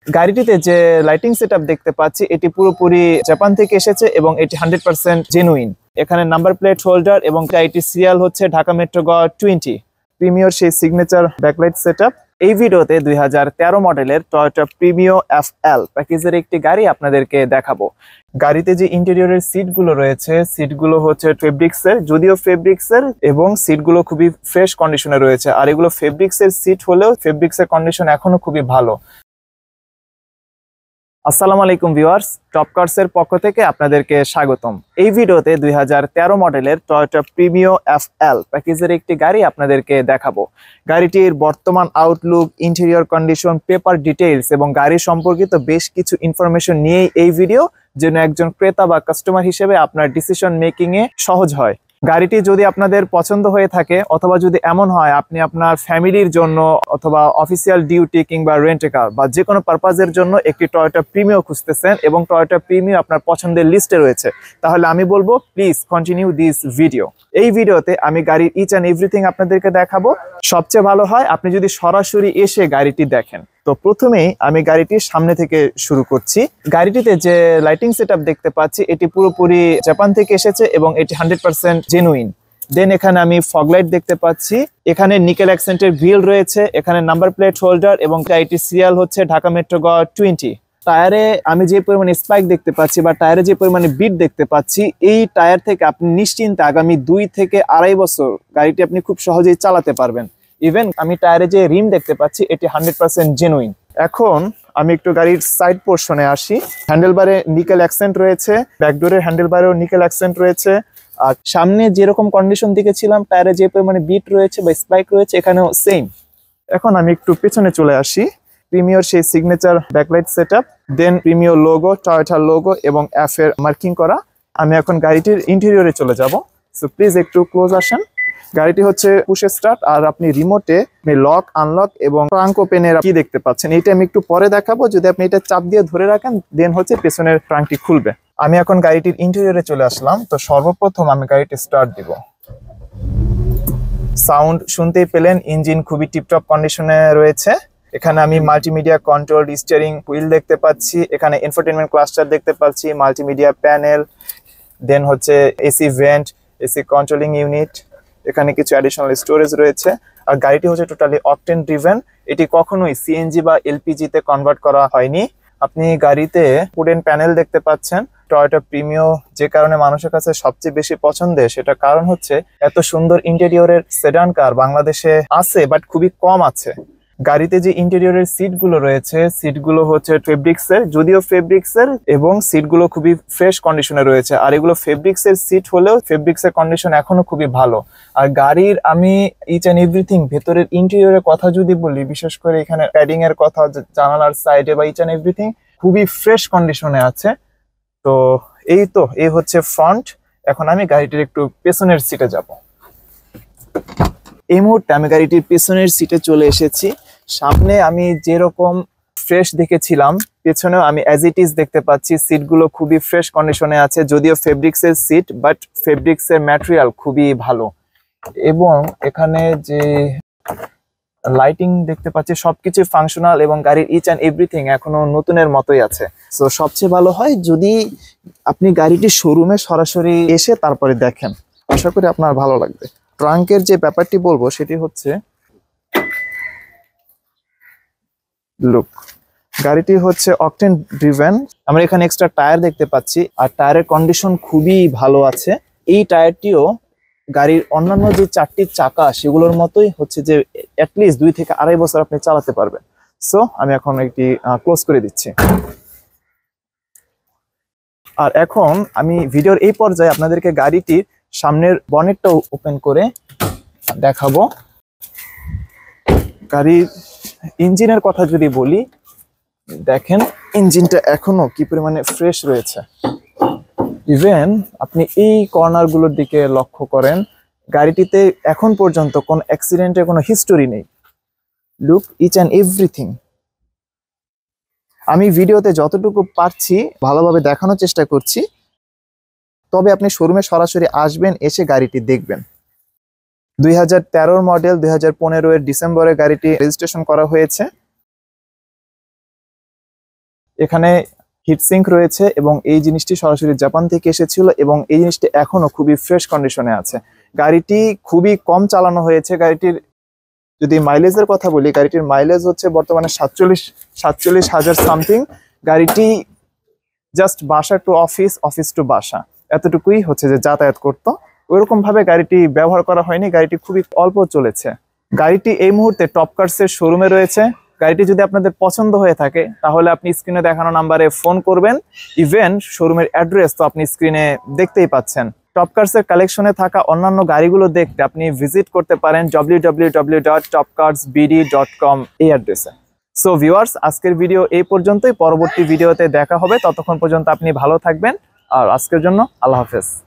গাড়িটিতে যে lighting setup দেখতে পাচ্ছি এটি পুরোপুরি জাপান থেকে এসেছে এবং এটি 100% জেনুইন। এখানে নাম্বার প্লেট হোল্ডার এবং এটি সিরিয়াল হচ্ছে ঢাকা মেট্রো গ 20। প্রিমিয়র সেই সিগনেচার ব্যাকলাইট সেটআপ। এই ভিডিওতে 2013 মডেলের টয়োটা প্রিমিও FL প্যাকেজের একটি গাড়ি আপনাদেরকে দেখাবো। গাড়িতে যে ইন্টেরিয়রের সিটগুলো রয়েছে সিটগুলো হচ্ছে ফেব্রিক্সের, যদিও ফেব্রিক্সের, এবং সিটগুলো খুবই ফ্রেশ কন্ডিশনে রয়েছে। আর এগুলো ফেব্রিক্সের সিট হলেও ফেব্রিক্সের কন্ডিশন এখনো খুবই ভালো। আসসালামু আলাইকুম ভিউয়ার্স, টপ কার্সের পক্ষ থেকে আপনাদেরকে স্বাগতম। এই ভিডিওতে 2013 মডেলের টয়োটা প্রিমিও FL প্যাকেজের একটি গাড়ি আপনাদেরকে দেখাবো। গাড়িটির বর্তমান Outlook, interior condition, paper details এবং গাড়ি সম্পর্কিত বেশ কিছু ইনফরমেশন নিয়েই এই ভিডিও, যেন একজন ক্রেতা বা কাস্টমার হিসেবে আপনার ডিসিশন মেকিং এ সহজ হয়। গাড়িটি যদি আপনাদের পছন্দ হয়ে থাকে অথবা যদি এমন হয় আপনি আপনার ফ্যামিলির জন্য অথবা অফিসিয়াল ডিউটি কিংবা রেন্ট এ কার বা যে কোনো পারপাজের জন্য একটি টয়োটা প্রিমিও খুঁজতেছেন এবং টয়োটা প্রিমিও আপনার পছন্দের লিস্টে রয়েছে, তাহলে আমি বলবো প্লিজ কন্টিনিউ দিস ভিডিও। এই ভিডিওতে আমি গাড়ির ইচ অ্যান্ড এভরিথিং আপনাদেরকে দেখাবো। সবচেয়ে ভালো হয় আপনি যদি সরাসরি এসে গাড়িটি দেখেন। তো প্রথমেই আমি গাড়িটির সামনে থেকে শুরু করছি। গাড়িটিতে যে লাইটিং সেটআপ দেখতে পাচ্ছি এটি পুরোপুরি জাপান থেকে এসেছে এবং এটি 100% জেনুইন। দেন এখানে আমি ফগলাইট দেখতে পাচ্ছি, এখানে নিকেল অ্যাকসেন্টের ভিল রয়েছে, এখানে নাম্বার প্লেট হোল্ডার এবং এটি সিরিয়াল হচ্ছে ঢাকা মেট্রো গ 20। টায়ারে আমি যে পরিমাণে স্পাইক দেখতে পাচ্ছি বা টায়ারে যে পরিমাণে বিট দেখতে পাচ্ছি, এই টায়ার থেকে আপনি নিশ্চিন্তে আগামী 2 থেকে 2.5 বছর গাড়িটি আপনি খুব সহজেই চালাতে পারবেন। ইভেন আমি টায়ারে যে রিম দেখতে পাচ্ছি এটি 100% জেনুইন। এখন আমি একটু গাড়ির সাইড পোর্শনে আসি। হ্যান্ডেলবারে নিকেল অ্যাকসেন্ট রয়েছে, ব্যাকডোরের হ্যান্ডেলবারেও নিকেল অ্যাকসেন্ট রয়েছে। আর সামনে যেরকম কন্ডিশন দেখেছিলাম টায়ারে যে পরিমাণে বিট রয়েছে বা স্পাইক রয়েছে এখানেও সেম। এখন আমি একটু পেছনে চলে আসি। প্রিমিয়র সেই সিগনেচার ব্যাকলাইট সেটআপ, দেন প্রিমিয়র লোগো, টয়োটা লোগো এবং F এর মার্কিং করা। আমি এখন গাড়িটির ইন্টেরিয়রে চলে যাব। সো প্লিজ একটু ক্লোজ আসেন। গাড়িটি হচ্ছে পুশ স্টার্ট, আর আপনি রিমোটে লক, আনলক এবং ট্রাঙ্ক ওপেনের কি দেখতে পাচ্ছেন এটা আমি একটু পরে দেখাবো। যদি আপনি এটা চাপ দিয়ে ধরে রাখেন দেন হচ্ছে পেছনের ট্রাঙ্কটি খুলবে। আমি এখন গাড়িটির ইন্টেরিয়রে চলে আসলাম। তো সর্বপ্রথম আমি গাড়িটি স্টার্ট দিব। সাউন্ড শুনতেই পেলেন, ইঞ্জিন খুবই টিপটপ কন্ডিশনে রয়েছে। এখানে আমি মাল্টিমিডিয়া কন্ট্রোল স্টিয়ারিং হুইল দেখতে পাচ্ছি, এখানে ইনফোটেইনমেন্ট ক্লাস্টার দেখতে পাচ্ছি, মাল্টিমিডিয়া প্যানেল, দেন হচ্ছে AC vent, AC controlling unit, এখানে কিছু অ্যাডিশনাল স্টোরেজ রয়েছে। আর গাড়িটি হচ্ছে টোটালি অকটেন ড্রিভেন, এটি কখনোই সিএনজি বা এলপিজি তে কনভার্ট করা হয়নি। আপনি গাড়িতে উডেন প্যানেল দেখতে পাচ্ছেন। টয়োটা প্রিমিও যে কারণে মানুষের কাছে সবচেয়ে বেশি পছন্দের, সেটা কারণ হচ্ছে এত সুন্দর ইন্টেরিয়রের সেডান কার বাংলাদেশে আছে বাট খুবই কম আছে। গাড়িতে যে ইন্টেরিয়রের সিটগুলো রয়েছে সিটগুলো হচ্ছে ফেব্রিক্সের, যদিও ফেব্রিক্সের, এবং সিটগুলো খুবই ফ্রেশ কন্ডিশনে রয়েছে। আর এগুলো ফেব্রিক্সের সিট হলেও ফেব্রিক্সের কন্ডিশন এখনো খুবই ভালো। আর গাড়ির আমি ইচ অ্যান্ড এভরিথিং ভেতরের ইন্টেরিয়রের কথা যদি বলি, বিশেষ করে এখানে প্যাডিং এর কথা, জানালার সাইডে বা ইচ অ্যান্ড এভরিথিং খুবই ফ্রেশ কন্ডিশনে আছে। তো এই হচ্ছে ফ্রন্ট। এখন আমি গাড়িটির একটু পেছনের সিটে যাব। এই মুহূর্তে আমি গাড়িটির পেছনের সিটে চলে এসেছি। সামনে আমি যেরকম ফ্রেশ দেখেছিলাম পেছনেও আমি অ্যাজ ইট ইজ দেখতে পাচ্ছি। সিটগুলো খুবই ফ্রেশ কন্ডিশনে আছে, যদিও ফেব্রিক্সের সিট বাট ফেব্রিক্সের ম্যাটেরিয়াল খুবই ভালো। এবং এখানে যে লাইটিং দেখতে পাচ্ছি সবকিছু ফাংশনাল এবং গাড়ির ইচ অ্যান্ড এভরিথিং এখনো নতুনের মতোই আছে। সো সবচেয়ে ভালো হয় যদি আপনি গাড়িটি শোরুমে সরাসরি এসে তারপরে দেখেন, আশা করি আপনার ভালো লাগবে। ট্রাঙ্কের যে ব্যাপারটি বলবো সেটি হচ্ছে লুক। গাড়িটি হচ্ছে অকটেন ড্রিভেন। আমরা এখানে এক্সট্রা টায়ার দেখতে পাচ্ছি আর টায়ারের কন্ডিশন খুবই ভালো আছে। এই টায়ারটিও গাড়ির অন্যান্য যে 4টি চাকা সেগুলোর মতোই হচ্ছে যে অ্যাটলিস্ট 2 থেকে 2.5 বছর আপনি চালাতে পারবেন। সো আমি এখন একটি ক্লোজ করে দিচ্ছি। আর এখন আমি ভিডিওর এই পর্যায়ে আপনাদেরকে গাড়িটির সামনের বনেটটা ওপেন করে দেখাবো। গাড়ির ইঞ্জিনের কথা যদি বলি, দেখেন ইঞ্জিনটা এখনো কি পরিমাণে ফ্রেশ রয়েছে। ইভেন আপনি এই কর্নার গুলোর দিকে লক্ষ্য করেন, গাড়িটিতে এখন পর্যন্ত কোন অ্যাক্সিডেন্টের কোনো হিস্টোরি নেই। Look each and everything. আমি ভিডিওতে যতটুকু পারছি ভালোভাবে দেখানোর চেষ্টা করছি, তবে আপনি শোরুমে সরাসরি আসবেন, এসে গাড়িটি দেখবেন। 2013 মডেল, 2015 এর ডিসেম্বরে গাড়িটি রেজিস্ট্রেশন করা হয়েছে। এখানে হিটসিঙ্ক রয়েছে এবং এই জিনিসটি সরাসরি জাপান থেকে এসেছিল এবং এই জিনিসটি এখনো খুবই ফ্রেশ কন্ডিশনে আছে। গাড়িটি খুবই কম চালানো হয়েছে। গাড়িটির যদি মাইলেজের কথা বলি, গাড়িটির মাইলেজ হচ্ছে বর্তমানে 47,000 সামথিং। গাড়িটি জাস্ট বাসা টু অফিস, অফিস টু বাসা, এতটুকুই হচ্ছে যে যাতায়াত করতো। ওইরকম ভাবে গাড়িটি ব্যবহার করা হয়নি, গাড়িটি খুবই অল্প চলেছে। গাড়িটি এই মুহূর্তে টপ কার্সের শোরুমে রয়েছে। গাড়িটি যদি আপনাদের পছন্দ হয়ে থাকে তাহলে আপনি স্ক্রিনে দেখানো নাম্বারে ফোন করবেন। ইভেন শোরুমের অ্যাড্রেস তো আপনি স্ক্রিনে দেখতেই পাচ্ছেন। টপ কার্সের কালেকশনে থাকা অন্যান্য গাড়িগুলো দেখতে আপনি ভিজিট করতে পারেন www.topcarsbd.com এই অ্যাড্রেসে। সো ভিউয়ার্স, আজকের ভিডিও এই পর্যন্তই। পরবর্তী ভিডিওতে দেখা হবে, ততক্ষণ পর্যন্ত আপনি ভালো থাকবেন। আর আজকের জন্য আল্লাহ হাফেজ।